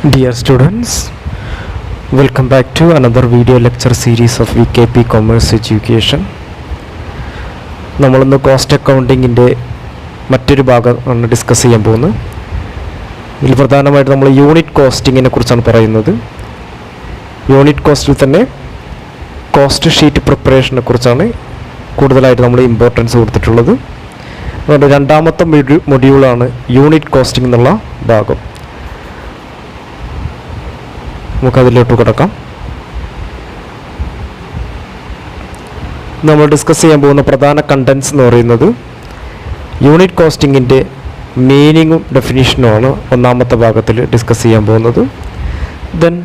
Dear students, welcome back to another video lecture series of VKP Commerce Education. നമ്മളിന്ന് cost അക്കൗണ്ടിങ്ങിൻ്റെ മറ്റൊരു ഭാഗമാണ് discuss ചെയ്യാൻ പോകുന്നത്. ഇതിൽ പ്രധാനമായിട്ട് നമ്മൾ യൂണിറ്റ് കോസ്റ്റിങ്ങിനെ കുറിച്ചാണ് പറയുന്നത്. യൂണിറ്റ് കോസ്റ്റിൽ തന്നെ കോസ്റ്റ് ഷീറ്റ് പ്രിപ്പറേഷനെ കുറിച്ചാണ് കൂടുതലായിട്ട് നമ്മൾ ഇമ്പോർട്ടൻസ് കൊടുത്തിട്ടുള്ളത്. അതുകൊണ്ട് രണ്ടാമത്തെ മൊഡ്യൂളാണ് യൂണിറ്റ് കോസ്റ്റിംഗ് എന്നുള്ള ഭാഗം. നമുക്കതിലോട്ട് കിടക്കാം. നമ്മൾ ഡിസ്കസ് ചെയ്യാൻ പോകുന്ന പ്രധാന കണ്ടൻസ് എന്ന് പറയുന്നത് യൂണിറ്റ് കോസ്റ്റിങ്ങിൻ്റെ മീനിങ്ങും ഡെഫിനിഷനുമാണ് ഒന്നാമത്തെ ഭാഗത്തിൽ ഡിസ്കസ് ചെയ്യാൻ പോകുന്നത്. ദെൻ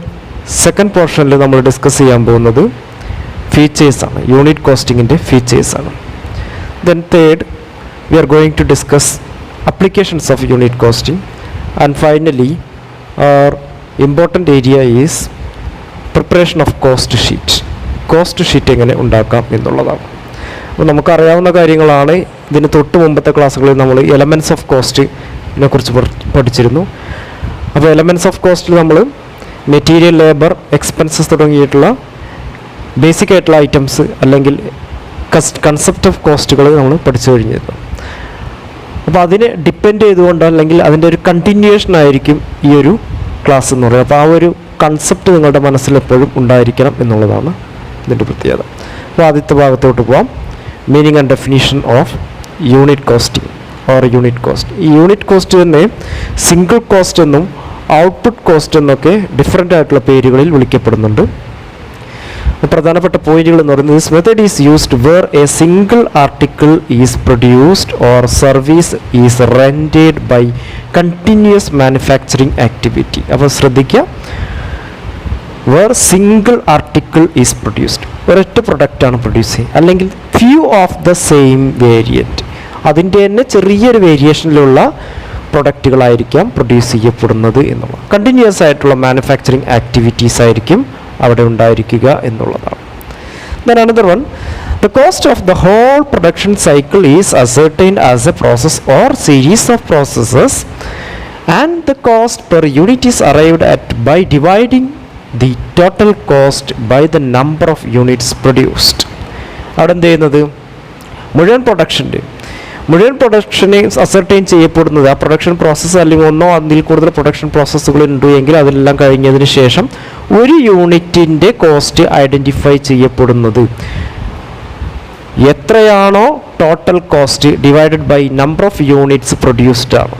സെക്കൻഡ് പോർഷനിൽ നമ്മൾ ഡിസ്കസ് ചെയ്യാൻ പോകുന്നത് ഫീച്ചേഴ്സാണ്, യൂണിറ്റ് കോസ്റ്റിങ്ങിൻ്റെ ഫീച്ചേഴ്സാണ്. Then third we are going to discuss applications of unit costing, and finally our important area is preparation of cost sheet എങ്ങനെ ഉണ്ടാക്കാം എന്നുള്ളതാണ്. അപ്പോൾ നമുക്കറിയാവുന്ന കാര്യങ്ങളാണ്. ഇതിന് തൊട്ട് മുമ്പത്തെ ക്ലാസ്സുകളിൽ നമ്മൾ എലമെൻറ്റ്സ് ഓഫ് കോസ്റ്റിനെ കുറിച്ച് പഠിച്ചിരുന്നു. അപ്പോൾ എലമെൻറ്റ്സ് ഓഫ് കോസ്റ്റിൽ നമ്മൾ മെറ്റീരിയൽ, ലേബർ, എക്സ്പെൻസസ് തുടങ്ങിയിട്ടുള്ള ബേസിക് ആയിട്ടുള്ള ഐറ്റംസ് അല്ലെങ്കിൽ കൺസെപ്റ്റ് ഓഫ് കോസ്റ്റുകൾ നമ്മൾ പഠിച്ചു കഴിഞ്ഞിരുന്നു. അപ്പോൾ അതിനെ ഡിപ്പെൻഡ് ചെയ്തുകൊണ്ട് അല്ലെങ്കിൽ അതിൻ്റെ ഒരു കണ്ടിന്യൂവേഷൻ ആയിരിക്കും ഈ ഒരു ക്ലാസ് എന്ന് പറയുന്നത്. അപ്പോൾ ആ ഒരു കൺസെപ്റ്റ് നിങ്ങളുടെ മനസ്സിൽ എപ്പോഴും ഉണ്ടായിരിക്കണം എന്നുള്ളതാണ് ഇതിൻ്റെ പ്രത്യേകത. അപ്പോൾ ആദ്യത്തെ ഭാഗത്തോട്ട് പോകാം. Meaning and definition of unit costing or unit cost. ഈ യൂണിറ്റ് കോസ്റ്റ് തന്നെ സിംഗിൾ കോസ്റ്റ് എന്നും ഔട്ട്പുട്ട് കോസ്റ്റ് എന്നൊക്കെ ഡിഫറെൻ്റ് ആയിട്ടുള്ള പേരുകളിൽ വിളിക്കപ്പെടുന്നുണ്ട്. പ്രധാനപ്പെട്ട പോയിന്റുകൾ എന്ന് പറയുന്നത് this method is used where a single article is produced or service is rendered by continuous manufacturing activity. അപ്പോൾ ശ്രദ്ധിക്കുക, where single article is produced, ഒരൊറ്റ പ്രൊഡക്റ്റാണ് പ്രൊഡ്യൂസ് ചെയ്യുക, അല്ലെങ്കിൽ few of the same variant, അതിൻ്റെ തന്നെ ചെറിയൊരു വേരിയേഷനിലുള്ള പ്രൊഡക്റ്റുകളായിരിക്കാം പ്രൊഡ്യൂസ് ചെയ്യപ്പെടുന്നത് എന്നുള്ളത്. കണ്ടിന്യൂസ് ആയിട്ടുള്ള മാനുഫാക്ചറിങ് ആക്ടിവിറ്റീസ് ആയിരിക്കും അവിടെ ഉണ്ടായിരിക്കുക എന്നുള്ളതാണ്. Then another one, the cost of the whole production cycle is ascertained as a process or series of processes, and the cost per unit is arrived at by dividing the total cost by the number of units produced. അവിടെ എന്ത് ചെയ്യുന്നത്, മുഴുവൻ പ്രൊഡക്ഷനെ ascertain ചെയ്യപ്പെടുന്നത് ആ production process അല്ലെങ്കിൽ ഒന്നോ അതിൽ കൂടുതൽ പ്രൊഡക്ഷൻ പ്രോസസ്സുകൾ ഉണ്ട് എങ്കിൽ അതെല്ലാം കഴിഞ്ഞതിന് ശേഷം ഒരു യൂണിറ്റിൻ്റെ കോസ്റ്റ് ഐഡൻറ്റിഫൈ ചെയ്യപ്പെടുന്നത് എത്രയാണോ total cost divided by number of units produced ആണ്.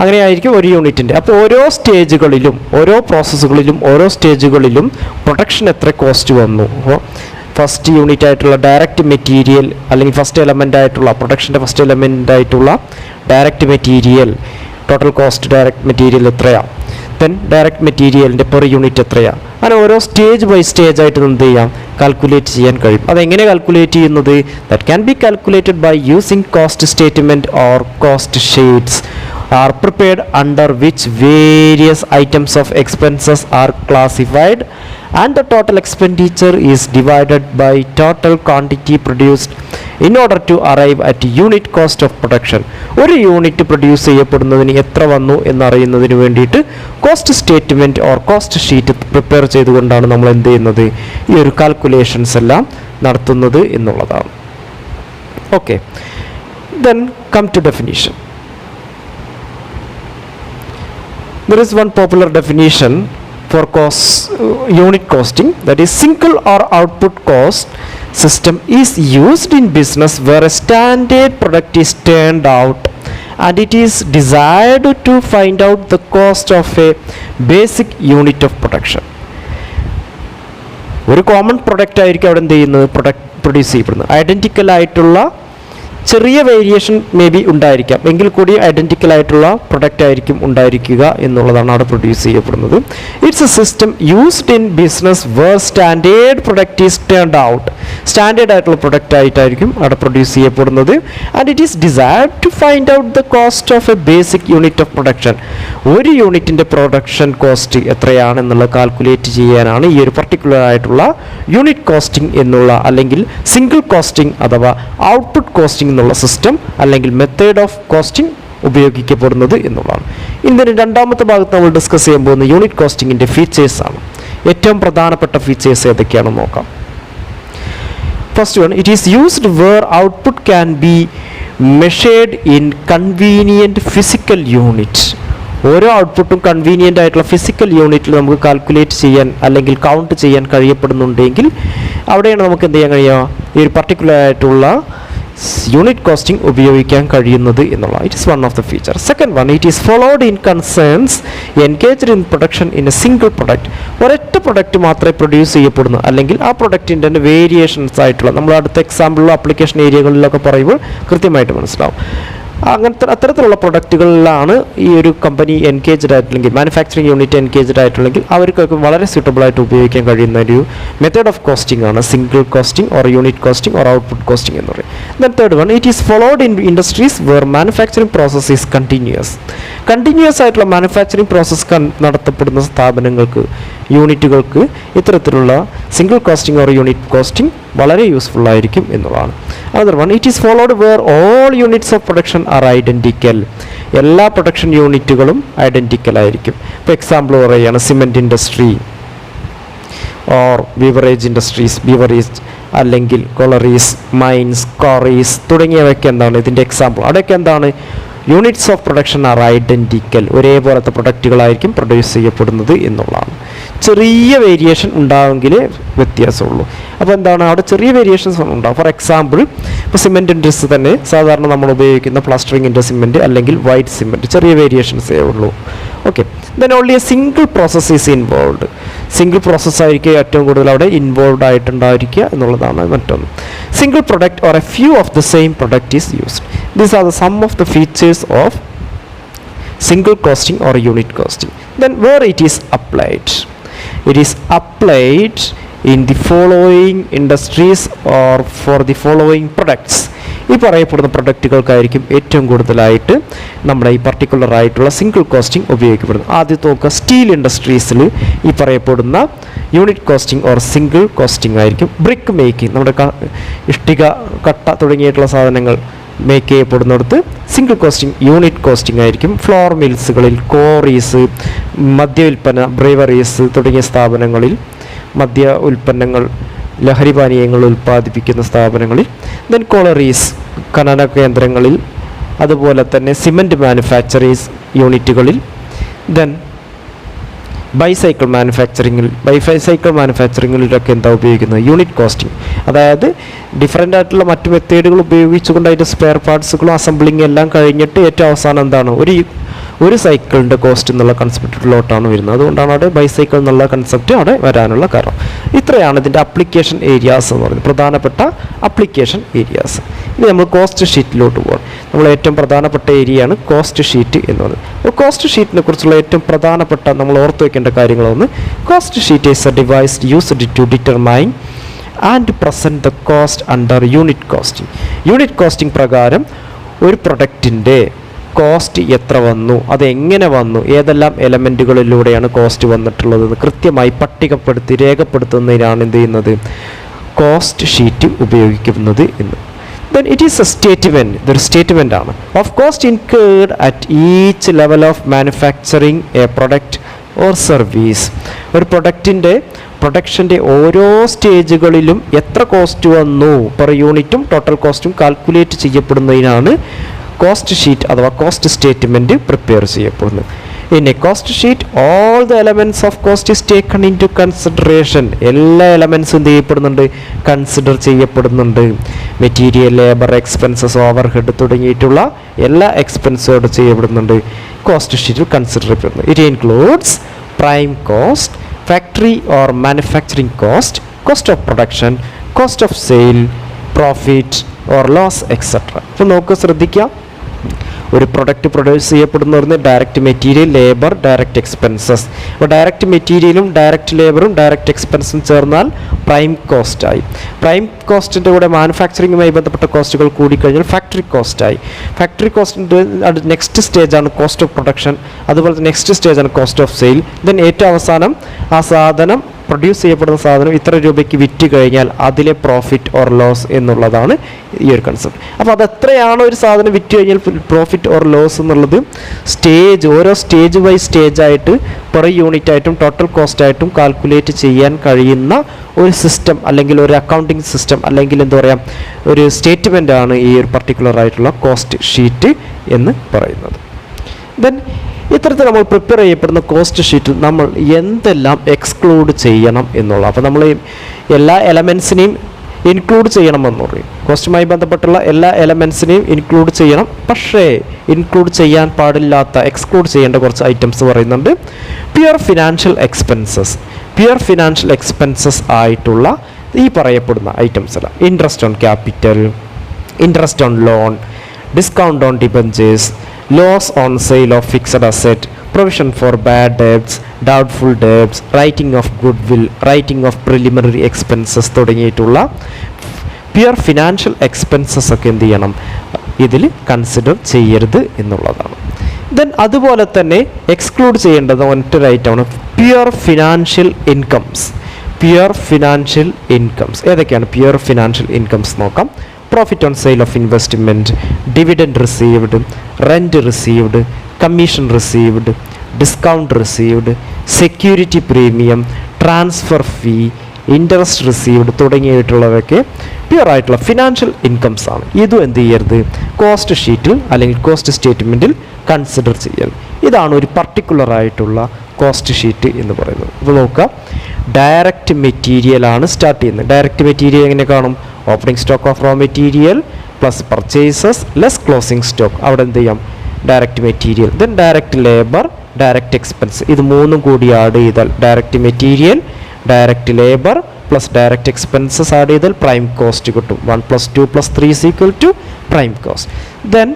അങ്ങനെയായിരിക്കും ഒരു യൂണിറ്റിൻ്റെ. അപ്പോൾ ഓരോ സ്റ്റേജുകളിലും ഓരോ പ്രോസസ്സുകളിലും ഓരോ സ്റ്റേജുകളിലും പ്രൊഡക്ഷൻ എത്ര കോസ്റ്റ് വന്നു. അപ്പോൾ ഫസ്റ്റ് യൂണിറ്റ് ആയിട്ടുള്ള ഡയറക്റ്റ് മെറ്റീരിയൽ അല്ലെങ്കിൽ ഫസ്റ്റ് എലമെൻ്റ് ആയിട്ടുള്ള പ്രൊഡക്ഷൻ്റെ ഫസ്റ്റ് എലമെൻ്റ് ആയിട്ടുള്ള direct material total cost direct material എത്രയാണ്, ദെൻ ഡയറക്റ്റ് മെറ്റീരിയലിൻ്റെ പെർ യൂണിറ്റ് എത്രയാണ്, അങ്ങനെ ഓരോ സ്റ്റേജ് ബൈ സ്റ്റേജ് ആയിട്ട് എന്ത് ചെയ്യാം, കാൽക്കുലേറ്റ് ചെയ്യാൻ കഴിയും. അതെങ്ങനെ കാൽക്കുലേറ്റ് ചെയ്യുന്നത്, that can be calculated by using cost statement or cost sheets are prepared under which various items of expenses are classified, and the total expenditure is divided by total quantity produced in order to arrive at unit cost of production. ഒരു unit produce ചെയ്യപ്പെടുന്നതിന് എത്ര വന്നു എന്നറിയുന്നതിന് വേണ്ടിയിട്ട് cost statement or cost sheet prepare ചെയ്തുകൊണ്ടാണ് നമ്മൾ എന്ത് ചെയ്യുന്നത്, ഈ ഒരു കാൽക്കുലേഷൻസ് എല്ലാം നടത്തുന്നത് എന്നുള്ളതാണ്. Okay, then come to definition. There is one popular definition for unit costing, that is single or output cost system is used in business where a standard product is turned out and it is desired to find out the cost of a basic unit of production. ഒരു common product ആയിരിക്കും അവിടെ എന്ത് ചെയ്യുന്നത്, produce ചെയ്യപ്പെടുന്നത്. Identical ആയിട്ടുള്ള ചെറിയ variation may be ഉണ്ടായിരിക്കാം, എങ്കിൽ കൂടി ഐഡൻറ്റിക്കൽ ആയിട്ടുള്ള പ്രൊഡക്റ്റ് ആയിരിക്കും ഉണ്ടായിരിക്കുക എന്നുള്ളതാണ് അവിടെ പ്രൊഡ്യൂസ് ചെയ്യപ്പെടുന്നത്. It's a system used in business where standard product is turned out, standard ആയിട്ടുള്ള പ്രൊഡക്റ്റ് ആയിട്ടായിരിക്കും അവിടെ പ്രൊഡ്യൂസ് ചെയ്യപ്പെടുന്നത്. And it is desired to find out the cost of a basic unit of production. ഒരു യൂണിറ്റിൻ്റെ production cost എത്രയാണെന്നുള്ള calculate ചെയ്യാനാണ് ഈ ഒരു particular ആയിട്ടുള്ള യൂണിറ്റ് കോസ്റ്റിംഗ് എന്നുള്ള അല്ലെങ്കിൽ സിംഗിൾ കോസ്റ്റിംഗ് അഥവാ ഔട്ട്പുട്ട് കോസ്റ്റിംഗ് എന്നുള്ള സിസ്റ്റം അല്ലെങ്കിൽ മെത്തേഡ് ഓഫ് കോസ്റ്റിംഗ് ഉപയോഗിക്കപ്പെടുന്നത് എന്നുള്ളതാണ്. ഇതിന് രണ്ടാമത്തെ ഭാഗത്ത് നമ്മൾ ഡിസ്കസ് ചെയ്യാൻ പോകുന്ന യൂണിറ്റ് കോസ്റ്റിങ്ങിൻ്റെ ഫീച്ചേഴ്സാണ്. ഏറ്റവും പ്രധാനപ്പെട്ട ഫീച്ചേഴ്സ് ഏതൊക്കെയാണെന്ന് നോക്കാം. First one, it is used where output can be measured in convenient physical unit. ഓരോ ഔട്ട്പുട്ടും കൺവീനിയൻ്റ് ആയിട്ടുള്ള ഫിസിക്കൽ യൂണിറ്റിൽ നമുക്ക് കാൽക്കുലേറ്റ് ചെയ്യാൻ അല്ലെങ്കിൽ കൗണ്ട് ചെയ്യാൻ കഴിയപ്പെടുന്നുണ്ടെങ്കിൽ അവിടെയാണ് നമുക്ക് എന്ത് ചെയ്യാൻ കഴിയുക, ഈ ഒരു പർട്ടിക്കുലർ ആയിട്ടുള്ള യൂണിറ്റ് കോസ്റ്റിംഗ് ഉപയോഗിക്കാൻ കഴിയുന്നത് എന്നുള്ള. It is one of the feature. Second one, it is followed in concerns engaged in production in A single product. ഒരൊറ്റ പ്രൊഡക്റ്റ് മാത്രമേ പ്രൊഡ്യൂസ് ചെയ്യപ്പെടുന്നു, അല്ലെങ്കിൽ ആ പ്രൊഡക്റ്റിൻ്റെ തന്നെ വേരിയേഷൻസ് ആയിട്ടുള്ള, നമ്മൾ അടുത്ത എക്സാമ്പിളിലോ ആപ്ലിക്കേഷൻ ഏരിയകളിലൊക്കെ പറയുമ്പോൾ കൃത്യമായിട്ട് മനസ്സിലാവും. അങ്ങനത്തെ അത്തരത്തിലുള്ള പ്രൊഡക്റ്റുകളിലാണ് ഈ ഒരു കമ്പനി എൻഗേജ്ഡ് ആയിട്ടില്ലെങ്കിൽ മാനുഫാക്ചറിങ് യൂണിറ്റ് എൻഗേജ്ഡ് ആയിട്ടുണ്ടെങ്കിൽ അവർക്കൊക്കെ വളരെ സ്യൂട്ടബിൾ ആയിട്ട് ഉപയോഗിക്കാൻ കഴിയുന്ന ഒരു മെത്തേഡ് ഓഫ് കോസ്റ്റിംഗ് ആണ് single costing or unit costing or output costing എന്ന് പറയും. Then third one, it is followed in industries where manufacturing process is continuous ആയിട്ടുള്ള മാനുഫാക്ചറിങ് പ്രോസസ് നടത്തപ്പെടുന്ന സ്ഥാപനങ്ങൾക്ക്, യൂണിറ്റുകൾക്ക് ഇത്തരത്തിലുള്ള single costing or unit costing വളരെ useful ആയിരിക്കും എന്നുള്ളതാണ്. Other one, it is followed where all units of production are identical. എല്ലാ production യൂണിറ്റുകളും ഐഡൻറ്റിക്കൽ ആയിരിക്കും. ഇപ്പോൾ എക്സാമ്പിൾ പറയുകയാണ് cement industry or beverage industries, beverage അല്ലെങ്കിൽ കൊളറീസ്, മൈൻസ്, ക്വാറീസ് തുടങ്ങിയവയൊക്കെ എന്താണ് ഇതിൻ്റെ എക്സാമ്പിൾ. അവിടെയൊക്കെ എന്താണ്, units of production are identical, ഒരേപോലത്തെ പ്രൊഡക്റ്റുകളായിരിക്കും പ്രൊഡ്യൂസ് ചെയ്യപ്പെടുന്നത് എന്നുള്ളതാണ്. ചെറിയ വേരിയേഷൻ ഉണ്ടാവെങ്കിലേ വ്യത്യാസമുള്ളൂ. അപ്പോൾ എന്താണ്, അവിടെ ചെറിയ വേരിയേഷൻസ് ഉണ്ടാവും. ഫോർ എക്സാമ്പിൾ, ഇപ്പോൾ സിമെൻറ്റ് ഇൻഡസ്ട്രി തന്നെ സാധാരണ നമ്മൾ ഉപയോഗിക്കുന്ന പ്ലാസ്റ്ററിങ്ങിൻ്റെ സിമെൻറ്റ് അല്ലെങ്കിൽ വൈറ്റ് സിമെൻറ്റ് ചെറിയ വേരിയേഷൻസേ ഉള്ളൂ. Okay, then only a single process is involve. Single process ആയിരിക്കും ഏറ്റവും കൂടുതൽ അവിടെ ഇൻവോൾവ് ആയിട്ടുണ്ടായിരിക്കുക എന്നുള്ളതാണ് മറ്റൊന്ന്. Single product or a few of the same product is used. These are the some of the features of single costing or unit costing. Then where it is applied. It is applied in the following industries or for the following products. ഈ പറയപ്പെടുന്ന പ്രൊഡക്റ്റുകൾക്കായിരിക്കും ഏറ്റവും കൂടുതലായിട്ട് നമ്മുടെ ഈ particular ആയിട്ടുള്ള single costing ഉപയോഗിക്കപ്പെടുന്നത്. ആദ്യത്തെ നോക്കുക, സ്റ്റീൽ ഇൻഡസ്ട്രീസിൽ ഈ പറയപ്പെടുന്ന unit costing or single costing ആയിരിക്കും. ബ്രിക്ക് മേക്കിംഗ്, നമ്മുടെ ഇഷ്ടിക, കട്ട തുടങ്ങിയിട്ടുള്ള സാധനങ്ങൾ മേക്ക് ചെയ്യപ്പെടുന്നിടത്ത് സിംഗിൾ കോസ്റ്റിംഗ് യൂണിറ്റ് കോസ്റ്റിംഗ് ആയിരിക്കും. ഫ്ലോർ മിൽസുകളിൽ, കോറീസ്, മദ്യ ഉൽപ്പന്ന ബ്രേവറീസ് തുടങ്ങിയ സ്ഥാപനങ്ങളിൽ, മദ്യ ഉൽപ്പന്നങ്ങൾ, ലഹരി പാനീയങ്ങൾ ഉൽപ്പാദിപ്പിക്കുന്ന സ്ഥാപനങ്ങളിൽ, ദെൻ കോളറീസ് ഖനന കേന്ദ്രങ്ങളിൽ, അതുപോലെ തന്നെ സിമൻറ്റ് മാനുഫാക്ചറീസ് യൂണിറ്റുകളിൽ, ദെൻ ബൈസൈക്കിൾ മാനുഫാക്ചറിങ്ങിലൊക്കെ എന്താ ഉപയോഗിക്കുന്നത്, യൂണിറ്റ് കോസ്റ്റിംഗ്. അതായത് ഡിഫറെൻ്റ് ആയിട്ടുള്ള മറ്റു മെത്തേഡുകൾ ഉപയോഗിച്ചുകൊണ്ട് അതിൻ്റെ സ്പെയർ പാർട്സുകളും അസംബ്ലിങ് എല്ലാം കഴിഞ്ഞിട്ട് ഏറ്റവും അവസാനം എന്താണ്, ഒരു സൈക്കിളിൻ്റെ കോസ്റ്റ് എന്നുള്ള കൺസെപ്റ്റിലോട്ടാണ് വരുന്നത്. അതുകൊണ്ടാണ് അവിടെ ബൈസൈക്കിൾ എന്നുള്ള കൺസെപ്റ്റ് അവിടെ വരാനുള്ള കാരണം. ഇത്രയാണ് ഇതിൻ്റെ അപ്ലിക്കേഷൻ ഏരിയാസ് എന്ന് പറയുന്നത്, പ്രധാനപ്പെട്ട അപ്ലിക്കേഷൻ ഏരിയാസ്. ഇനി നമ്മൾ കോസ്റ്റ് ഷീറ്റിലോട്ട് പോകാം. നമ്മൾ ഏറ്റവും പ്രധാനപ്പെട്ട ഏരിയയാണ് കോസ്റ്റ് ഷീറ്റ് എന്ന് പറയുന്നത്. അപ്പോൾ കോസ്റ്റ് ഷീറ്റിനെ കുറിച്ചുള്ള ഏറ്റവും പ്രധാനപ്പെട്ട നമ്മൾ ഓർത്ത് വയ്ക്കേണ്ട കാര്യങ്ങളൊന്ന്, cost sheet is a device used to determine and present the cost under unit costing. Unit costing പ്രകാരം ഒരു പ്രൊഡക്റ്റിൻ്റെ കോസ്റ്റ് എത്ര വന്നു, അതെങ്ങനെ വന്നു, ഏതെല്ലാം എലമെൻറ്റുകളിലൂടെയാണ് കോസ്റ്റ് വന്നിട്ടുള്ളതെന്ന് കൃത്യമായി പട്ടികപ്പെടുത്തി രേഖപ്പെടുത്തുന്നതിനാണ് എന്ത് ചെയ്യുന്നത്, കോസ്റ്റ് ഷീറ്റ് ഉപയോഗിക്കുന്നത് എന്ന്. Then it is a statement, ഇതൊരു സ്റ്റേറ്റ്മെൻ്റ് ആണ്, of cost incurred at each level of manufacturing A product or service. ഒരു പ്രൊഡക്ഷൻ്റെ ഓരോ സ്റ്റേജുകളിലും എത്ര കോസ്റ്റ് വന്നു പെർ യൂണിറ്റും ടോട്ടൽ കോസ്റ്റും കാൽക്കുലേറ്റ് ചെയ്യപ്പെടുന്നതിനാണ് കോസ്റ്റ് ഷീറ്റ് അഥവാ കോസ്റ്റ് സ്റ്റേറ്റ്മെൻറ്റ് പ്രിപ്പയർ ചെയ്യപ്പെടുന്നത്. In a cost sheet all the elements of cost is taken into consideration. എല്ലാ എലമെൻറ്റ്സും എന്ത് ചെയ്യപ്പെടുന്നുണ്ട്, കൺസിഡർ ചെയ്യപ്പെടുന്നുണ്ട്. മെറ്റീരിയൽ, ലേബർ എക്സ്പെൻസസ്, ഓവർഹെഡ് തുടങ്ങിയിട്ടുള്ള എല്ലാ എക്സ്പെൻസോട് ചെയ്യപ്പെടുന്നുണ്ട്, കോസ്റ്റ് ഷീറ്റിൽ കൺസിഡർ ചെയ്യപ്പെടുന്നു. It includes prime cost, factory or manufacturing cost, cost of production, cost of sale, profit or loss etcetera. അപ്പോൾ നോക്കുക, ശ്രദ്ധിക്കുക, ഒരു പ്രൊഡക്റ്റ് പ്രൊഡ്യൂസ് ചെയ്യപ്പെടുന്ന direct material, labour, direct expenses. അപ്പോൾ ഡയറക്റ്റ് മെറ്റീരിയലും ഡയറക്റ്റ് ലേബറും ഡയറക്റ്റ് എക്സ്പെൻസും ചേർന്നാൽ പ്രൈം കോസ്റ്റായി. പ്രൈം കോസ്റ്റിൻ്റെ കൂടെ മാനുഫാക്ചറിങ്ങുമായി ബന്ധപ്പെട്ട കോസ്റ്റുകൾ കൂടിക്കഴിഞ്ഞാൽ ഫാക്ടറി കോസ്റ്റായി. ഫാക്ടറി കോസ്റ്റിൻ്റെ നെക്സ്റ്റ് സ്റ്റേജാണ് കോസ്റ്റ് ഓഫ് പ്രൊഡക്ഷൻ. അതുപോലെ നെക്സ്റ്റ് സ്റ്റേജാണ് കോസ്റ്റ് ഓഫ് സെയിൽ. ദെൻ ഏറ്റവും അവസാനം ആ സാധനം പ്രൊഡ്യൂസ് ചെയ്യപ്പെടുന്ന സാധനം ഇത്ര രൂപയ്ക്ക് വിറ്റ് കഴിഞ്ഞാൽ അതിലെ പ്രോഫിറ്റ് ഓർ ലോസ് എന്നുള്ളതാണ് ഈ ഒരു കൺസെപ്റ്റ്. അപ്പോൾ അത് എത്രയാണ് ഒരു സാധനം വിറ്റ് കഴിഞ്ഞാൽ പ്രോഫിറ്റ് ഓർ ലോസ് എന്നുള്ളത് ഓരോ സ്റ്റേജ് ബൈ സ്റ്റേജ് ആയിട്ട് പെർ യൂണിറ്റ് ആയിട്ടും ടോട്ടൽ കോസ്റ്റ് ആയിട്ടും കാൽക്കുലേറ്റ് ചെയ്യാൻ കഴിയുന്ന ഒരു സിസ്റ്റം അല്ലെങ്കിൽ ഒരു അക്കൗണ്ടിങ് സിസ്റ്റം അല്ലെങ്കിൽ എന്താ പറയുക ഒരു സ്റ്റേറ്റ്മെൻ്റ് ആണ് ഈ ഒരു പർട്ടിക്കുലർ ആയിട്ടുള്ള കോസ്റ്റ് ഷീറ്റ് എന്ന് പറയുന്നത്. ദെൻ ഇത്തരത്തിൽ നമ്മൾ പ്രിപ്പയർ ചെയ്യപ്പെടുന്ന കോസ്റ്റ് ഷീറ്റിൽ നമ്മൾ എന്തെല്ലാം എക്സ്ക്ലൂഡ് ചെയ്യണം എന്നുള്ള, അപ്പോൾ നമ്മൾ എല്ലാ എലമെൻസിനെയും ഇൻക്ലൂഡ് ചെയ്യണമെന്ന് പറയും. കോസ്റ്റുമായി ബന്ധപ്പെട്ടുള്ള എല്ലാ എലമെൻസിനെയും ഇൻക്ലൂഡ് ചെയ്യണം. പക്ഷേ ഇൻക്ലൂഡ് ചെയ്യാൻ പാടില്ലാത്ത എക്സ്ക്ലൂഡ് ചെയ്യേണ്ട കുറച്ച് ഐറ്റംസ് പറയുന്നുണ്ട്. പ്യുവർ ഫിനാൻഷ്യൽ എക്സ്പെൻസസ് ആയിട്ടുള്ള ഈ പറയപ്പെടുന്ന ഐറ്റംസ് അല്ല. Interest on capital, interest on loan, discount on debentures, loss on sale of fixed asset, provision for bad debts, doubtful debts, writing off goodwill, writing off preliminary expenses തുടങ്ങിയിട്ടുള്ള pure financial expenses ഒക്കെ എന്ത് ചെയ്യണം, ഇതിൽ consider ചെയ്യരുത് എന്നുള്ളതാണ്. Then അതുപോലെ തന്നെ exclude ചെയ്യേണ്ടത് മറ്റൊരു ഐറ്റമാണ് പ്യുവർ ഫിനാൻഷ്യൽ ഇൻകംസ്. ഏതൊക്കെയാണ് പ്യുവർ ഫിനാൻഷ്യൽ ഇൻകംസ് നോക്കാം. Profit on sale of investment, dividend received, rent received, commission received, discount received, security premium, transfer fee, interest received തുടങ്ങിയിട്ടുള്ളവയൊക്കെ പ്യുവർ ആയിട്ടുള്ള ഫിനാൻഷ്യൽ ഇൻകംസ് ആണ്. ഇതും എന്ത് ചെയ്യരുത്, കോസ്റ്റ് ഷീറ്റിൽ അല്ലെങ്കിൽ കോസ്റ്റ് സ്റ്റേറ്റ്മെൻറ്റിൽ കൺസിഡർ ചെയ്യരുത്. ഇതാണ് ഒരു പർട്ടിക്കുലർ ആയിട്ടുള്ള കോസ്റ്റ് ഷീറ്റ് എന്ന് പറയുന്നത്. ഇപ്പോൾ നോക്കുക, ഡയറക്റ്റ് മെറ്റീരിയൽ ആണ് സ്റ്റാർട്ട് ചെയ്യുന്നത്. ഡയറക്റ്റ് മെറ്റീരിയൽ എങ്ങനെ കാണും? Opening stock of raw material plus purchases less closing stock. അവിടെ എന്ത് ചെയ്യാം, direct material. Then direct labour, direct expense. ഇത് മൂന്നും കൂടി ആഡ് ചെയ്താൽ direct material, direct labour plus direct expenses add ചെയ്താൽ പ്രൈം കോസ്റ്റ് കിട്ടും. 1 + 2 + 3 = prime cost. Then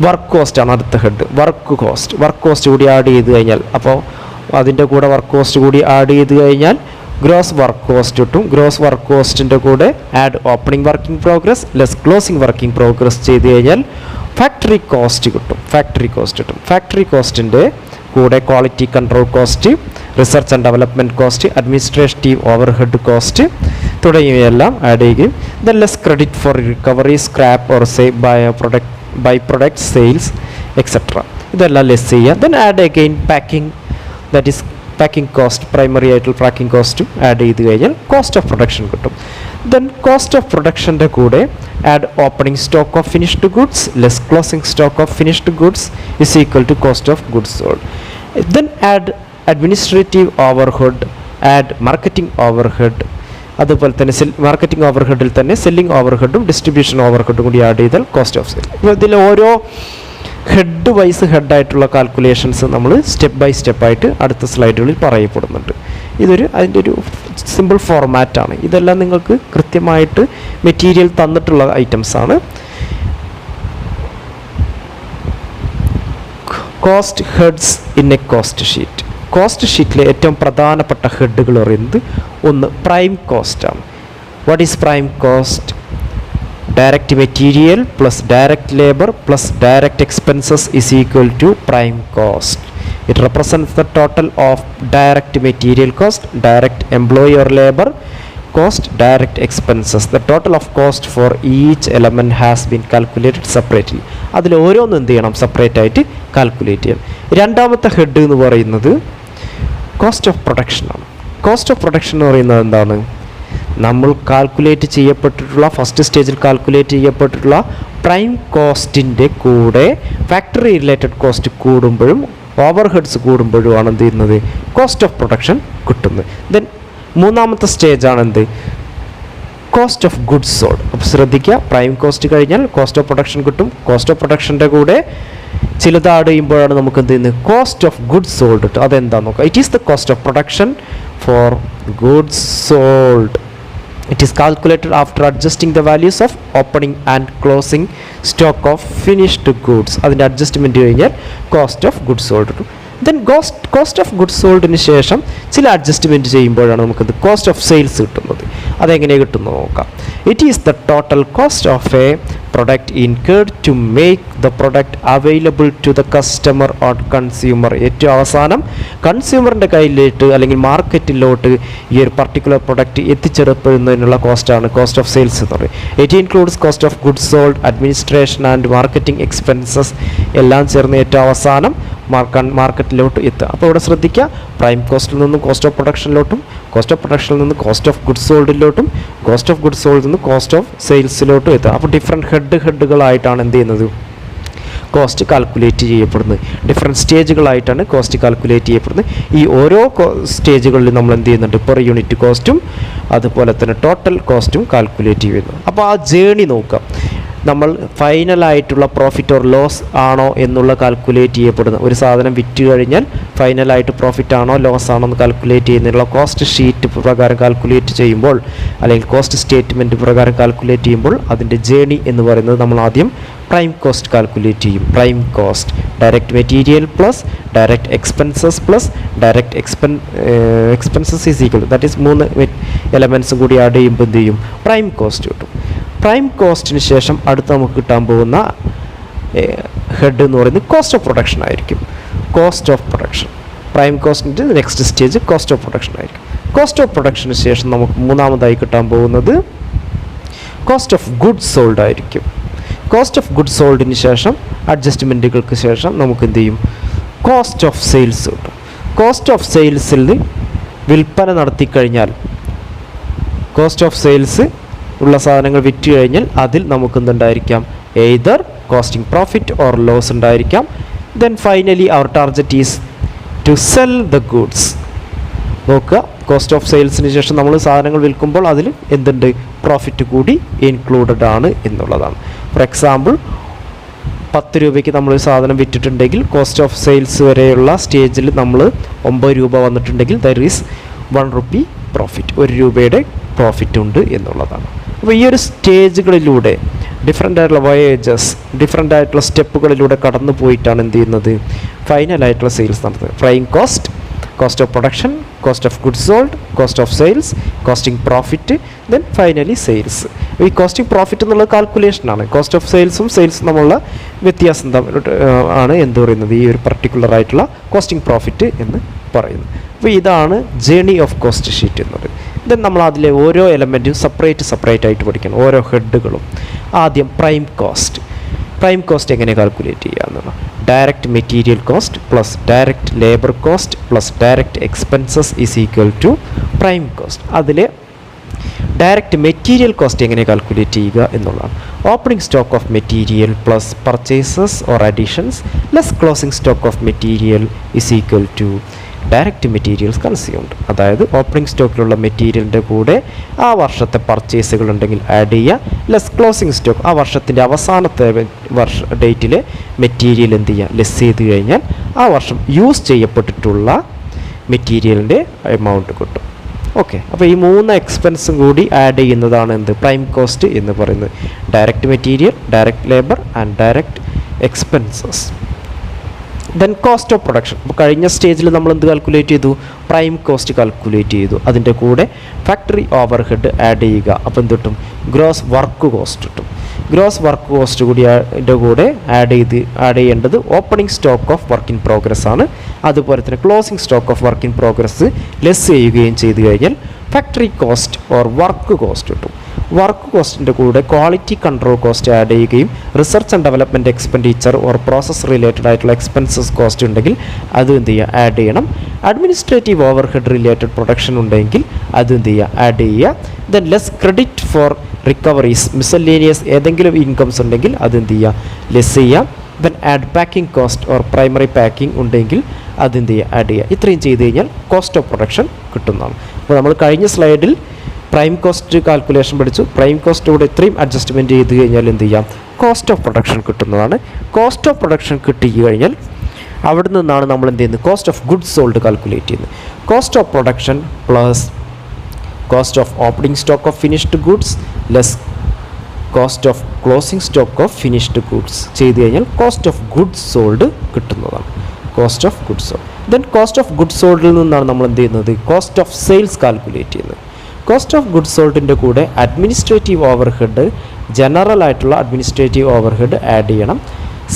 work cost ആണ് അടുത്ത ഹെഡ്. വർക്ക് കോസ്റ്റ് കൂടി ആഡ് ചെയ്ത് കഴിഞ്ഞാൽ, അപ്പോൾ അതിൻ്റെ കൂടെ വർക്ക് കോസ്റ്റ് കൂടി ആഡ് ചെയ്ത് കഴിഞ്ഞാൽ ഗ്രോസ് വർക്ക് കോസ്റ്റ് കിട്ടും. ഗ്രോസ് വർക്ക് കോസ്റ്റിൻ്റെ കൂടെ add opening working progress less closing working progress ചെയ്ത് കഴിഞ്ഞാൽ ഫാക്ടറി കോസ്റ്റ് കിട്ടും. ഫാക്ടറി കോസ്റ്റിൻ്റെ കൂടെ quality control cost, research and development cost, administrative overhead cost തുടങ്ങിയവയെല്ലാം ആഡ് ചെയ്യുകയും then less credit for recovery, scrap or by product sales etcetera ഇതെല്ലാം less ചെയ്യുക. Then add again packing, that is packing cost, primary ആയിട്ടുള്ള packing കോസ്റ്റും add ചെയ്ത് കഴിഞ്ഞാൽ cost of production കിട്ടും. Then cost of പ്രൊഡക്ഷൻ്റെ കൂടെ add opening stock of finished goods less closing stock of finished goods = cost of goods sold. Then add administrative overhead, add marketing overhead. അതുപോലെ തന്നെ marketing ഓവർഹെഡിൽ തന്നെ selling ഓവർഹെഡും distribution ഓവർഹെഡും കൂടി add ചെയ്താൽ cost of sale. ഇപ്പോൾ ഇതിൽ ഓരോ head vice ഹെഡായിട്ടുള്ള calculations നമ്മൾ step by സ്റ്റെപ്പായിട്ട് അടുത്ത സ്ലൈഡുകളിൽ പറയപ്പെടുന്നുണ്ട്. അതിൻ്റെ ഒരു സിമ്പിൾ ഫോർമാറ്റാണ്. ഇതെല്ലാം നിങ്ങൾക്ക് കൃത്യമായിട്ട് മെറ്റീരിയൽ തന്നിട്ടുള്ള ഐറ്റംസാണ്. Cost heads in a cost sheet. Cost ഷീറ്റിലെ ഏറ്റവും പ്രധാനപ്പെട്ട ഹെഡുകൾ പറയുന്നത് ഒന്ന് പ്രൈം കോസ്റ്റ് ആണ്. What is prime cost? Direct material plus direct labour plus direct expenses = prime cost. It represents the total of direct material cost, direct employee or labor cost, direct expenses. The total of cost for each element has been calculated separately. അതിൽ ഓരോന്നും എന്ത് ചെയ്യണം, separate ആയിട്ട് calculate ചെയ്യണം. രണ്ടാമത്തെ head എന്ന് പറയുന്നത് cost of production ആണ്. കോസ്റ്റ് ഓഫ് പ്രൊഡക്ഷൻ എന്ന് പറയുന്നത് എന്താണ്? നമ്മൾ കാൽക്കുലേറ്റ് ചെയ്യപ്പെട്ടിട്ടുള്ള ഫസ്റ്റ് സ്റ്റേജിൽ കാൽക്കുലേറ്റ് ചെയ്യപ്പെട്ടിട്ടുള്ള പ്രൈം കോസ്റ്റിൻ്റെ കൂടെ ഫാക്ടറി റിലേറ്റഡ് കോസ്റ്റ് കൂടുമ്പോഴും ഓവർഹെഡ്സ് കൂടുമ്പോഴുമാണ് എന്ത് ചെയ്യുന്നത്, കോസ്റ്റ് ഓഫ് പ്രൊഡക്ഷൻ കിട്ടുന്നത്. ദെൻ മൂന്നാമത്തെ സ്റ്റേജാണ് എന്ത്, കോസ്റ്റ് ഓഫ് ഗുഡ്സ് സോൾഡ്. അപ്പോൾ ശ്രദ്ധിക്കുക, പ്രൈം കോസ്റ്റ് കഴിഞ്ഞാൽ കോസ്റ്റ് ഓഫ് പ്രൊഡക്ഷൻ കിട്ടും. കോസ്റ്റ് ഓഫ് പ്രൊഡക്ഷൻ്റെ കൂടെ ചിലത് ആഡ് ചെയ്യുമ്പോഴാണ് നമുക്ക് എന്ത് ചെയ്യുന്നത്, കോസ്റ്റ് ഓഫ് ഗുഡ്സ് സോൾഡ് കിട്ടും. അതെന്താണെന്ന് നോക്കാം. It is the cost of production four goods sold. It is calculated after adjusting the values of opening and closing stock of finished goods. അതിൻ്റെ അഡ്ജസ്റ്റ്മെൻറ്റ് കഴിഞ്ഞാൽ കോസ്റ്റ് ഓഫ് ഗുഡ്സ് സോൾഡ് കിട്ടും. Then cost of goods സോൾഡിന് ശേഷം ചില adjustment ചെയ്യുമ്പോഴാണ് നമുക്കിത് cost of sales കിട്ടുന്നത്. അതെങ്ങനെ കിട്ടുന്നത് നോക്കാം. It is the total cost of a product incurred to make the product available to the customer or consumer. ഏറ്റവും അവസാനം കൺസ്യൂമറിൻ്റെ കയ്യിലോട്ട് അല്ലെങ്കിൽ മാർക്കറ്റിലോട്ട് ഈ ഒരു പർട്ടിക്കുലർ പ്രൊഡക്റ്റ് എത്തിച്ചേർപ്പെടുന്നതിനുള്ള കോസ്റ്റാണ് കോസ്റ്റ് ഓഫ് സെയിൽസ് എന്ന് പറയുന്നത്. It includes cost of goods sold, administration and marketing expenses എല്ലാം ചേർന്ന് ഏറ്റവും അവസാനം മാർക്കറ്റിലോട്ട് എത്തുക. അപ്പോൾ ഇവിടെ ശ്രദ്ധിക്കുക, പ്രൈം കോസ്റ്റിൽ നിന്നും കോസ്റ്റ് ഓഫ് പ്രൊഡക്ഷനിലോട്ടും, കോസ്റ്റ് ഓഫ് പ്രൊഡക്ഷനിൽ നിന്ന് കോസ്റ്റ് ഓഫ് ഗുഡ്സ് സോൾഡിലോട്ടും, കോസ്റ്റ് ഓഫ് ഗുഡ്സ് സോൾഡിൽ നിന്ന് കോസ്റ്റ് ഓഫ് സെയിൽസിലോട്ടും എത്തുക. അപ്പോൾ ഡിഫറെൻറ്റ് ഹെഡുകളായിട്ടാണ് എന്ത് ചെയ്യുന്നത്, കോസ്റ്റ് കാൽക്കുലേറ്റ് ചെയ്യപ്പെടുന്നത്. ഡിഫറെൻറ്റ് സ്റ്റേജുകളായിട്ടാണ് കോസ്റ്റ് കാൽക്കുലേറ്റ് ചെയ്യപ്പെടുന്നത്. ഈ ഓരോ സ്റ്റേജുകളിൽ നമ്മൾ എന്ത് ചെയ്യുന്നുണ്ട്, പെർ യൂണിറ്റ് കോസ്റ്റും അതുപോലെ തന്നെ ടോട്ടൽ കോസ്റ്റും കാൽക്കുലേറ്റ് ചെയ്യുന്നു. അപ്പോൾ ആ ജേണി നോക്കുക. നമ്മൾ ഫൈനലായിട്ടുള്ള പ്രോഫിറ്റ് ഓർ ലോസ് ആണോ എന്നുള്ള കാൽക്കുലേറ്റ് ചെയ്യപ്പെടുന്ന ഒരു സാധനം വിറ്റ് കഴിഞ്ഞാൽ ഫൈനലായിട്ട് പ്രോഫിറ്റ് ആണോ ലോസ് ആണോ എന്ന് കാൽക്കുലേറ്റ് ചെയ്യുന്നതിനുള്ള കോസ്റ്റ് ഷീറ്റ് പ്രകാരം കാൽക്കുലേറ്റ് ചെയ്യുമ്പോൾ അല്ലെങ്കിൽ കോസ്റ്റ് സ്റ്റേറ്റ്മെൻറ്റ് പ്രകാരം കാൽക്കുലേറ്റ് ചെയ്യുമ്പോൾ അതിൻ്റെ ജേണി എന്ന് പറയുന്നത് നമ്മൾ ആദ്യം പ്രൈം കോസ്റ്റ് കാൽക്കുലേറ്റ് ചെയ്യും. Prime cost direct material plus direct expenses plus direct expenses is equal, that is 3 എലമെൻറ്റ്സും കൂടി ആഡ് ചെയ്യുമ്പോൾ എന്ത് ചെയ്യും, പ്രൈം കോസ്റ്റ് കിട്ടും. പ്രൈം കോസ്റ്റിന് ശേഷം അടുത്ത് നമുക്ക് കിട്ടാൻ പോകുന്ന ഹെഡ് എന്ന് പറയുന്നത് കോസ്റ്റ് ഓഫ് പ്രൊഡക്ഷൻ ആയിരിക്കും. കോസ്റ്റ് ഓഫ് പ്രൊഡക്ഷൻ പ്രൈം കോസ്റ്റിൻ്റെ next stage cost of production ആയിരിക്കും. കോസ്റ്റ് ഓഫ് പ്രൊഡക്ഷന് ശേഷം നമുക്ക് മൂന്നാമതായി കിട്ടാൻ പോകുന്നത് കോസ്റ്റ് ഓഫ് ഗുഡ്സ് സോൾഡ് ആയിരിക്കും. കോസ്റ്റ് ഓഫ് ഗുഡ്സ് സോൾഡിന് ശേഷം അഡ്ജസ്റ്റ്മെൻറ്റുകൾക്ക് ശേഷം നമുക്ക് എന്ത് ചെയ്യും, കോസ്റ്റ് ഓഫ് സെയിൽസ് കിട്ടും. കോസ്റ്റ് ഓഫ് സെയിൽസിൽ വിൽപ്പന നടത്തിക്കഴിഞ്ഞാൽ കോസ്റ്റ് ഓഫ് സെയിൽസ് ഉള്ള സാധനങ്ങൾ വിറ്റ് കഴിഞ്ഞാൽ അതിൽ നമുക്ക് എന്തുണ്ടായിരിക്കാം, either costing profit or loss ഉണ്ടായിരിക്കാം. Then finally our target is to sell the goods. നോക്കുക, കോസ്റ്റ് ഓഫ് സെയിൽസിന് ശേഷം നമ്മൾ സാധനങ്ങൾ വിൽക്കുമ്പോൾ അതിൽ എന്തുണ്ട്, പ്രോഫിറ്റ് കൂടി ഇൻക്ലൂഡഡ് ആണ് എന്നുള്ളതാണ്. ഫോർ എക്സാമ്പിൾ 10 രൂപയ്ക്ക് നമ്മളൊരു സാധനം വിറ്റിട്ടുണ്ടെങ്കിൽ കോസ്റ്റ് ഓഫ് സെയിൽസ് വരെയുള്ള സ്റ്റേജിൽ നമ്മൾ 9 രൂപ വന്നിട്ടുണ്ടെങ്കിൽ ദർ ഈസ് 1 rupee പ്രോഫിറ്റ്, 1 രൂപയുടെ പ്രോഫിറ്റ് ഉണ്ട് എന്നുള്ളതാണ്. അപ്പോൾ ഈ ഒരു സ്റ്റേജുകളിലൂടെ ഡിഫറെൻ്റ് ആയിട്ടുള്ള വയേജസ്, ഡിഫറെൻ്റ് ആയിട്ടുള്ള സ്റ്റെപ്പുകളിലൂടെ കടന്നു പോയിട്ടാണ് എന്ത് ചെയ്യുന്നത്, ഫൈനലായിട്ടുള്ള സെയിൽസ് നടത്തുന്നത്. Prime cost, cost of production, cost of goods sold, cost of sales, costing profit, then finally sales. ഈ കോസ്റ്റിംഗ് പ്രോഫിറ്റ് എന്നുള്ളത് കാൽക്കുലേഷനാണ്. കോസ്റ്റ് ഓഫ് സെയിൽസും തമ്മിലുള്ള വ്യത്യാസം ആണ് എന്ത് പറയുന്നത്, ഈ ഒരു പർട്ടിക്കുലർ ആയിട്ടുള്ള കോസ്റ്റിംഗ് പ്രോഫിറ്റ് എന്ന് പറയുന്നത്. അപ്പോൾ ഇതാണ് ജേണി ഓഫ് കോസ്റ്റ് ഷീറ്റ് എന്നത്. ദെൻ നമ്മൾ അതിലെ ഓരോ എലമെൻറ്റും സെപ്പറേറ്റ് ആയിട്ട് പഠിക്കണം, ഓരോ ഹെഡുകളും. ആദ്യം പ്രൈം കോസ്റ്റ്. പ്രൈം കോസ്റ്റ് എങ്ങനെ കാൽക്കുലേറ്റ് ചെയ്യാമെന്നാണ്. Direct material cost plus direct labour cost plus direct expenses is equal to prime cost. അതിൽ ഡയറക്റ്റ് മെറ്റീരിയൽ കോസ്റ്റ് എങ്ങനെ കാൽക്കുലേറ്റ് ചെയ്യുക എന്നുള്ളതാണ്. Opening stock of material plus purchases or additions less closing stock of material is equal to direct materials consumed. അതായത് opening സ്റ്റോക്കിലുള്ള മെറ്റീരിയലിൻ്റെ കൂടെ ആ വർഷത്തെ പർച്ചേസുകൾ ഉണ്ടെങ്കിൽ ആഡ് ചെയ്യുക, ലെസ് ക്ലോസിംഗ് സ്റ്റോക്ക് ആ വർഷത്തിൻ്റെ അവസാനത്തെ ഡേറ്റിലെ മെറ്റീരിയൽ എന്ത് ചെയ്യുക, ലെസ് ചെയ്ത് കഴിഞ്ഞാൽ ആ വർഷം യൂസ് ചെയ്യപ്പെട്ടിട്ടുള്ള മെറ്റീരിയലിൻ്റെ എമൗണ്ട് കിട്ടും. ഓക്കെ, അപ്പോൾ ഈ 3 എക്സ്പെൻസും കൂടി ആഡ് ചെയ്യുന്നതാണ് എന്ത്, പ്രൈം കോസ്റ്റ് എന്ന് പറയുന്നത്. Direct material, direct labour and direct expenses. Then cost of production. അപ്പോൾ കഴിഞ്ഞ സ്റ്റേജിൽ നമ്മൾ എന്ത് കാൽക്കുലേറ്റ് ചെയ്തു, പ്രൈം കോസ്റ്റ് കാൽക്കുലേറ്റ് ചെയ്തു. അതിൻ്റെ കൂടെ ഫാക്ടറി ഓവർ ഹെഡ് ആഡ് ചെയ്യുക. അപ്പോൾ എന്ത് കിട്ടും, ഗ്രോസ് വർക്ക് കോസ്റ്റ് കിട്ടും. ഗ്രോസ് വർക്ക് കോസ്റ്റ് കൂടി അതിൻ്റെ കൂടെ ആഡ് ചെയ്യേണ്ടത് opening stock of work in progress ആണ്. അതുപോലെ തന്നെ closing stock of work in progress less ചെയ്യുകയും ചെയ്ത് കഴിഞ്ഞാൽ factory cost or work cost കിട്ടും. വർക്ക് കോസ്റ്റിൻ്റെ കൂടെ ക്വാളിറ്റി കൺട്രോൾ കോസ്റ്റ് ആഡ് ചെയ്യുകയും research and development expenditure or process related ആയിട്ടുള്ള എക്സ്പെൻസസ് കോസ്റ്റ് ഉണ്ടെങ്കിൽ അത് എന്ത് ചെയ്യുക, ആഡ് ചെയ്യണം. Administrative over head related production ഉണ്ടെങ്കിൽ അത് എന്ത് ചെയ്യുക, ആഡ് ചെയ്യുക. Then less credit for recoveries, miscellaneous ഏതെങ്കിലും ഇൻകംസ് ഉണ്ടെങ്കിൽ അത് എന്ത് ചെയ്യുക, ലെസ് ചെയ്യുക. Then add packing cost or primary packing ഉണ്ടെങ്കിൽ അത് എന്ത് ചെയ്യുക, ആഡ് ചെയ്യുക. ഇത്രയും ചെയ്ത് കഴിഞ്ഞാൽ കോസ്റ്റ് ഓഫ് പ്രൊഡക്ഷൻ കിട്ടുന്നതാണ്. അപ്പോൾ നമ്മൾ കഴിഞ്ഞ സ്ലൈഡിൽ പ്രൈം കോസ്റ്റ് കാൽക്കുലേഷൻ പഠിച്ചു. പ്രൈം കോസ്റ്റോടെ ഇത്രയും അഡ്ജസ്റ്റ്മെൻറ്റ് ചെയ്ത് കഴിഞ്ഞാൽ എന്ത് ചെയ്യാം, കോസ്റ്റ് ഓഫ് പ്രൊഡക്ഷൻ കിട്ടുന്നതാണ്. കോസ്റ്റ് ഓഫ് പ്രൊഡക്ഷൻ കിട്ടി കഴിഞ്ഞാൽ അവിടെ നിന്നാണ് നമ്മൾ എന്ത് ചെയ്യുന്നത്, cost of goods sold calculate ചെയ്യുന്നത്. Cost of production plus cost of opening stock of finished goods less cost of closing stock of finished goods ചെയ്ത് കഴിഞ്ഞാൽ കോസ്റ്റ് ഓഫ് ഗുഡ്സ് സോൾഡ് കിട്ടുന്നതാണ്. Cost of goods sold. Then cost of goods സോൾഡിൽ നിന്നാണ് നമ്മൾ എന്ത് ചെയ്യുന്നത്, cost of sales calculate ചെയ്യുന്നത്. Cost of goods സോൾഡിൻ്റെ കൂടെ administrative overhead, general ആയിട്ടുള്ള അഡ്മിനിസ്ട്രേറ്റീവ് ഓവർഹെഡ് ആഡ് ചെയ്യണം,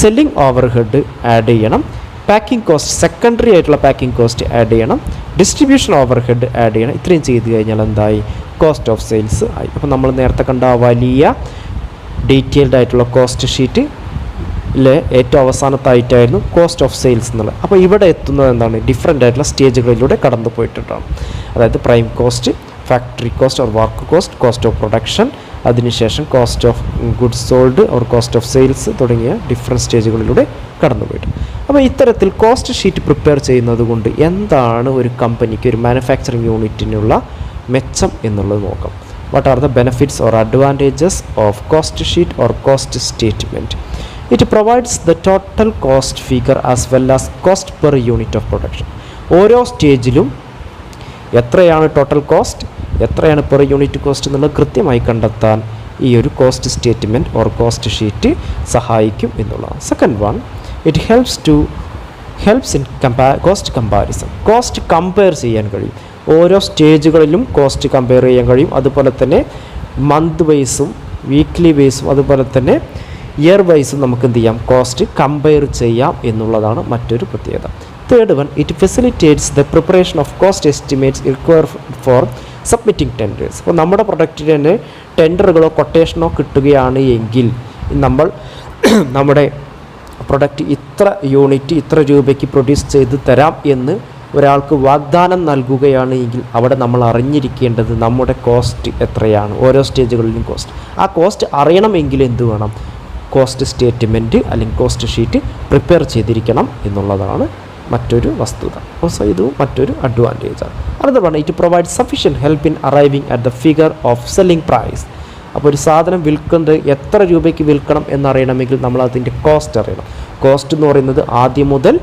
സെല്ലിംഗ് ഓവർഹെഡ് ആഡ് ചെയ്യണം, പാക്കിംഗ് കോസ്റ്റ് സെക്കൻഡറി ആയിട്ടുള്ള പാക്കിംഗ് കോസ്റ്റ് ആഡ് ചെയ്യണം, ഡിസ്ട്രിബ്യൂഷൻ ഓവർഹെഡ് ആഡ് ചെയ്യണം. ഇത്രയും ചെയ്ത് കഴിഞ്ഞാൽ എന്തായി, കോസ്റ്റ് ഓഫ് സെയിൽസ് ആയി. അപ്പോൾ നമ്മൾ നേരത്തെ കണ്ട വലിയ ഡീറ്റെയിൽഡ് ആയിട്ടുള്ള കോസ്റ്റ് ഷീറ്റ് ഏറ്റവും അവസാനത്തായിട്ടായിരുന്നു കോസ്റ്റ് ഓഫ് സെയിൽസ് എന്നുള്ളത്. അപ്പോൾ ഇവിടെ എത്തുന്നത് എന്താണ്, ഡിഫറെൻ്റ് ആയിട്ടുള്ള സ്റ്റേജുകളിലൂടെ കടന്നു പോയിട്ടാണ്. അതായത് prime cost, factory cost or work cost, cost of production, അതിനുശേഷം cost of goods sold or cost of sales തുടങ്ങിയ ഡിഫറെൻറ്റ് സ്റ്റേജുകളിലൂടെ കടന്നു പോയിട്ട്. അപ്പോൾ ഇത്തരത്തിൽ കോസ്റ്റ് ഷീറ്റ് പ്രിപ്പയർ ചെയ്യുന്നത് കൊണ്ട് എന്താണ് ഒരു കമ്പനിക്ക്, ഒരു മാനുഫാക്ചറിങ് യൂണിറ്റിനുള്ള മെച്ചം എന്നുള്ളത് നോക്കാം. What are the benefits or advantages of cost sheet or cost statement? It provides the total cost figure as well as cost per unit of production. ഓരോ സ്റ്റേജിലും എത്രയാണ് ടോട്ടൽ കോസ്റ്റ്, എത്രയാണ് പെർ യൂണിറ്റ് കോസ്റ്റ് എന്നുള്ളത് കൃത്യമായി കണ്ടെത്താൻ ഈ ഒരു cost statement or cost sheet സഹായിക്കും എന്നുള്ളതാണ്. Second one, it helps in cost comparison. Cost compare ചെയ്യാൻ കഴിയും. ഓരോ സ്റ്റേജുകളിലും കോസ്റ്റ് കമ്പയർ ചെയ്യാൻ കഴിയും. അതുപോലെ തന്നെ മന്ത് വൈസും വീക്ക്ലി വൈസും അതുപോലെ തന്നെ ഇയർ വൈസും നമുക്ക് എന്ത് ചെയ്യാം, കോസ്റ്റ് കമ്പയർ ചെയ്യാം എന്നുള്ളതാണ് മറ്റൊരു പ്രത്യേകത. Third one, it facilitates the preparation of cost estimates required for submitting tenders. അപ്പോൾ നമ്മുടെ പ്രൊഡക്റ്റിന് തന്നെ ടെൻഡറുകളോ കൊട്ടേഷനോ കിട്ടുകയാണ് എങ്കിൽ നമ്മൾ നമ്മുടെ പ്രൊഡക്റ്റ് ഇത്ര യൂണിറ്റ് ഇത്ര രൂപയ്ക്ക് പ്രൊഡ്യൂസ് ചെയ്ത് തരാം എന്ന് ഒരാൾക്ക് വാഗ്ദാനം നൽകുകയാണ് എങ്കിൽ അവിടെ നമ്മൾ അറിഞ്ഞിരിക്കേണ്ടത് നമ്മുടെ കോസ്റ്റ് എത്രയാണ്, ഓരോ സ്റ്റേജുകളിലും കോസ്റ്റ്. ആ കോസ്റ്റ് അറിയണമെങ്കിൽ എന്ത് വേണം, കോസ്റ്റ് സ്റ്റേറ്റ്മെൻറ്റ് അല്ലെങ്കിൽ കോസ്റ്റ് ഷീറ്റ് പ്രിപ്പയർ ചെയ്തിരിക്കണം എന്നുള്ളതാണ് മറ്റൊരു വസ്തുത. ഓൾസോ ഇതും മറ്റൊരു അഡ്വാൻറ്റേജാണ്. അടുത്ത പറഞ്ഞാൽ it provide sufficient help in arriving at the figure of selling price. അപ്പോൾ ഒരു സാധനം വിൽക്കുന്നത് എത്ര രൂപയ്ക്ക് വിൽക്കണം എന്നറിയണമെങ്കിൽ നമ്മൾ അതിൻ്റെ കോസ്റ്റ് അറിയണം. കോസ്റ്റ് എന്ന് പറയുന്നത് ആദ്യം മുതൽ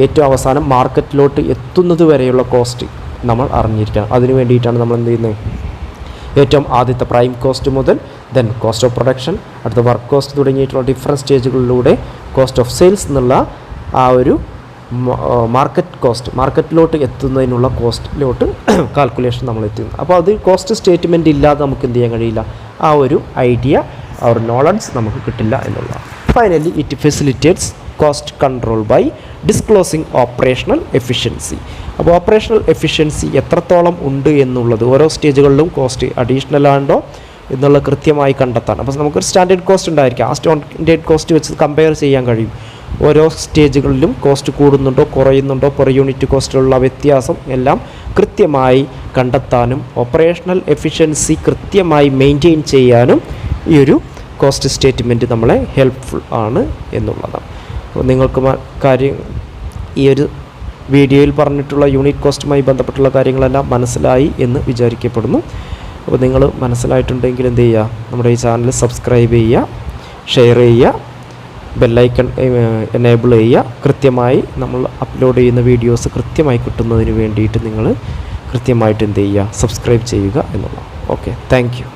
ഏറ്റവും അവസാനം മാർക്കറ്റിലോട്ട് എത്തുന്നത് വരെയുള്ള കോസ്റ്റ് നമ്മൾ അറിഞ്ഞിരിക്കണം. അതിന് വേണ്ടിയിട്ടാണ് നമ്മൾ എന്ത് ചെയ്യുന്നത്, ഏറ്റവും ആദ്യത്തെ പ്രൈം കോസ്റ്റ് മുതൽ ദെൻ കോസ്റ്റ് ഓഫ് പ്രൊഡക്ഷൻ, അടുത്ത വർക്ക് കോസ്റ്റ് തുടങ്ങിയിട്ടുള്ള ഡിഫറെൻറ്റ് സ്റ്റേജുകളിലൂടെ കോസ്റ്റ് ഓഫ് സെയിൽസ് എന്നുള്ള ആ ഒരു മാർക്കറ്റ് കോസ്റ്റ്, മാർക്കറ്റിലോട്ട് എത്തുന്നതിനുള്ള കോസ്റ്റിലോട്ട് കാൽക്കുലേഷൻ നമ്മൾ എത്തുന്നു. അപ്പോൾ അത് കോസ്റ്റ് സ്റ്റേറ്റ്മെൻറ്റ് ഇല്ലാതെ നമുക്ക് എന്ത് ചെയ്യാൻ കഴിയില്ല, ആ ഒരു ഐഡിയ, ആ ഒരു നോളജ് നമുക്ക് കിട്ടില്ല എന്നുള്ളതാണ്. Finally it facilitates cost control by disclosing operational efficiency. അപ്പോൾ ഓപ്പറേഷണൽ എഫിഷ്യൻസി എത്രത്തോളം ഉണ്ട് എന്നുള്ളത് ഓരോ സ്റ്റേജുകളിലും കോസ്റ്റ് അഡീഷണൽ ആണോ എന്നുള്ള കൃത്യമായി കണ്ടെത്താൻ. അപ്പോൾ നമുക്കൊരു സ്റ്റാൻഡേർഡ് കോസ്റ്റ് ഉണ്ടായിരിക്കും. ആ സ്റ്റാൻഡേർഡ് കോസ്റ്റ് വെച്ച് കമ്പയർ ചെയ്യാൻ കഴിയും. ഓരോ സ്റ്റേജുകളിലും കോസ്റ്റ് കൂടുന്നുണ്ടോ കുറയുന്നുണ്ടോ, പെർ യൂണിറ്റ് കോസ്റ്റിലുള്ള വ്യത്യാസം എല്ലാം കൃത്യമായി കണ്ടെത്താനും ഓപ്പറേഷണൽ എഫിഷ്യൻസി കൃത്യമായി മെയിൻറ്റെയിൻ ചെയ്യാനും ഈ ഒരു കോസ്റ്റ് സ്റ്റേറ്റ്മെൻറ്റ് നമ്മളെ ഹെൽപ്ഫുൾ ആണ് എന്നുള്ളതാണ്. അപ്പോൾ നിങ്ങൾക്ക് ഈ ഒരു വീഡിയോയിൽ പറഞ്ഞിട്ടുള്ള യൂണിറ്റ് കോസ്റ്റുമായി ബന്ധപ്പെട്ടുള്ള കാര്യങ്ങളെല്ലാം മനസ്സിലായി എന്ന് വിചാരിക്കപ്പെടുന്നു. അപ്പോൾ നിങ്ങൾ മനസ്സിലായിട്ടുണ്ടെങ്കിൽ എന്ത് ചെയ്യുക, നമ്മുടെ ഈ ചാനൽ സബ്സ്ക്രൈബ് ചെയ്യുക, ഷെയർ ചെയ്യുക, ബെല്ലൈക്കൺ എനേബിൾ ചെയ്യുക. കൃത്യമായി നമ്മൾ അപ്ലോഡ് ചെയ്യുന്ന വീഡിയോസ് കൃത്യമായി കിട്ടുന്നതിന് വേണ്ടിയിട്ട് നിങ്ങൾ കൃത്യമായിട്ട് എന്ത് ചെയ്യുക, സബ്സ്ക്രൈബ് ചെയ്യുക എന്നുള്ളതാണ്. Okay, thank you.